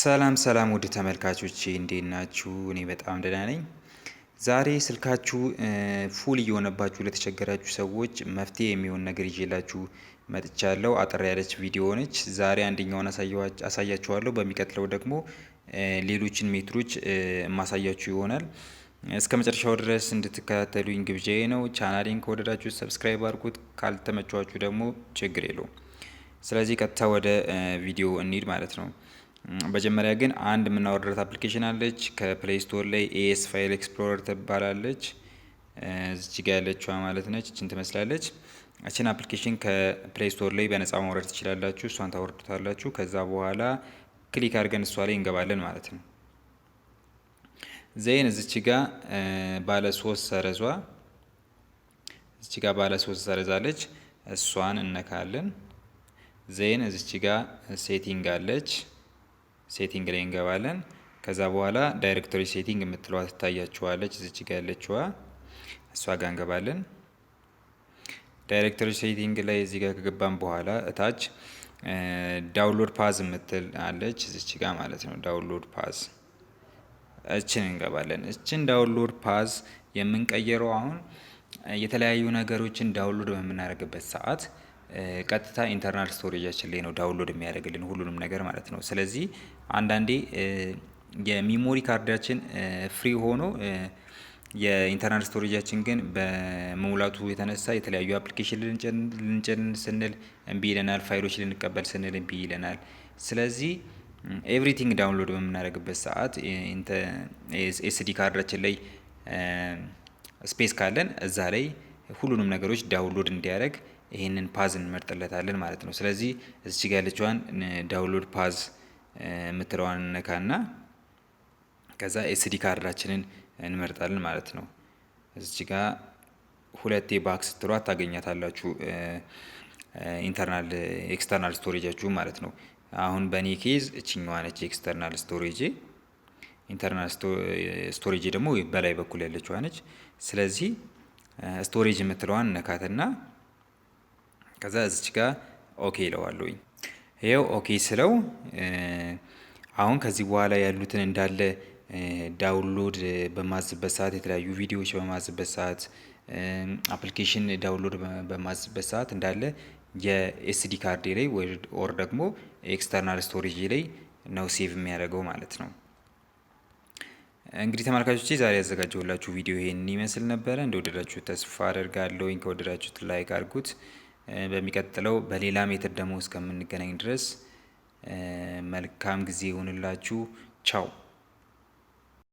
ሰላም ሰላም ውድ ተመልካቾቼ እንዴት ናችሁ? እኔ በጣም ደህና ነኝ። ዛሬ ስልካችሁ ፉል እየሆነባችሁ ለተቸገራችሁ ሰዎች መፍትሄ የሚሆን ነገር ይዤላችሁ መጥቻለሁ። አጠር ያለች ቪዲዮ ነች። ዛሬ አንደኛውን አሳያችኋለሁ። በሚቀጥለው ደግሞ ሌሎችን ሜትሮች የማሳያችሁ ይሆናል። እስከ መጨረሻው ድረስ እንድትከታተሉኝ ግብዣዬ ነው። ቻናሌን ከወደዳችሁ ሰብስክራይብ አድርጉት፣ ካልተመቻችሁ ደግሞ ችግር የለውም። ስለዚህ ቀጥታ ወደ ቪዲዮ እንሂድ ማለት ነው። መጀመሪያ ግን አንድ የምናወርዳት አፕሊኬሽን አለች ከፕሌይ ስቶር ላይ ኤስ ፋይል ኤክስፕሎረር ትባላለች። እዚህ ጋር ያለችዋ ማለት ነች። እችን ትመስላለች። እችን አፕሊኬሽን ከፕሌይ ስቶር ላይ በነፃ ማውረድ ትችላላችሁ። እሷን ታወርዱታላችሁ። ከዛ በኋላ ክሊክ አድርገን እሷ ላይ እንገባለን ማለት ነው። ዘይን እዚች ጋር ባለ ሶስት ሰረዟ እዚች ጋር ባለ ሶስት ሰረዛለች። እሷን እነካለን። ዘይን እዚች ጋር ሴቲንግ አለች። ሴቲንግ ላይ እንገባለን። ከዛ በኋላ ዳይሬክቶሪ ሴቲንግ የምትለዋ ትታያችኋለች። እዚች ጋር ያለችዋ እሷ ጋር እንገባለን። ዳይሬክቶሪ ሴቲንግ ላይ እዚህ ጋር ከገባን በኋላ እታች ዳውንሎድ ፓዝ የምትል አለች። እዚች ጋር ማለት ነው። ዳውንሎድ ፓዝ እችን እንገባለን። እችን ዳውንሎድ ፓዝ የምንቀየረው አሁን የተለያዩ ነገሮችን ዳውንሎድ በምናደርግበት ሰዓት ቀጥታ ኢንተርናል ስቶሬጃችን ላይ ነው ዳውንሎድ የሚያደርግልን ሁሉንም ነገር ማለት ነው። ስለዚህ አንዳንዴ የሚሞሪ ካርዳችን ፍሪ ሆኖ የኢንተርናል ስቶሬጃችን ግን በመሙላቱ የተነሳ የተለያዩ አፕሊኬሽን ልንጭን ስንል እምቢ ይለናል። ፋይሎች ልንቀበል ስንል እምቢ ይለናል። ስለዚህ ኤቭሪቲንግ ዳውንሎድ በምናደርግበት ሰዓት ኤስዲ ካርዳችን ላይ ስፔስ ካለን እዛ ላይ ሁሉንም ነገሮች ዳውንሎድ እንዲያደርግ ይሄንን ፓዝ እንመርጥለታለን ማለት ነው። ስለዚህ እዚህ ጋር ያለችዋን ዳውንሎድ ፓዝ የምትለዋን ነካና ከዛ ኤስዲ ካርዳችንን እንመርጣለን ማለት ነው። እዚህ ጋር ሁለቴ ባክ ስትሏት ታገኛታላችሁ ኢንተርናል ኤክስተርናል ስቶሬጃችሁ ማለት ነው። አሁን በኔ ኬዝ እችኛዋ ነች ኤክስተርናል ስቶሬጅ። ኢንተርናል ስቶሬጅ ደግሞ በላይ በኩል ያለችዋ ነች። ስለዚህ ስቶሬጅ የምትለዋን ነካትና ከዛ እዚች ጋር ኦኬ ይለዋለሁኝ። ይሄው ኦኬ ስለው አሁን ከዚህ በኋላ ያሉትን እንዳለ ዳውንሎድ በማዝበት ሰዓት የተለያዩ ቪዲዮዎች በማዝበት ሰዓት አፕሊኬሽን ዳውንሎድ በማዝበት ሰዓት እንዳለ የኤስዲ ካርድ ላይ ኦር ደግሞ ኤክስተርናል ስቶሬጅ ላይ ነው ሴቭ የሚያደርገው ማለት ነው። እንግዲህ ተመልካቾቼ ዛሬ ያዘጋጀሁላችሁ ቪዲዮ ይሄን ይመስል ነበረ። እንደወደዳችሁት ተስፋ አደርጋለሁ። ከወደዳችሁት ላይክ አድርጉት። በሚቀጥለው በሌላ ሜትር ደግሞ እስከምንገናኝ ድረስ መልካም ጊዜ ይሁንላችሁ። ቻው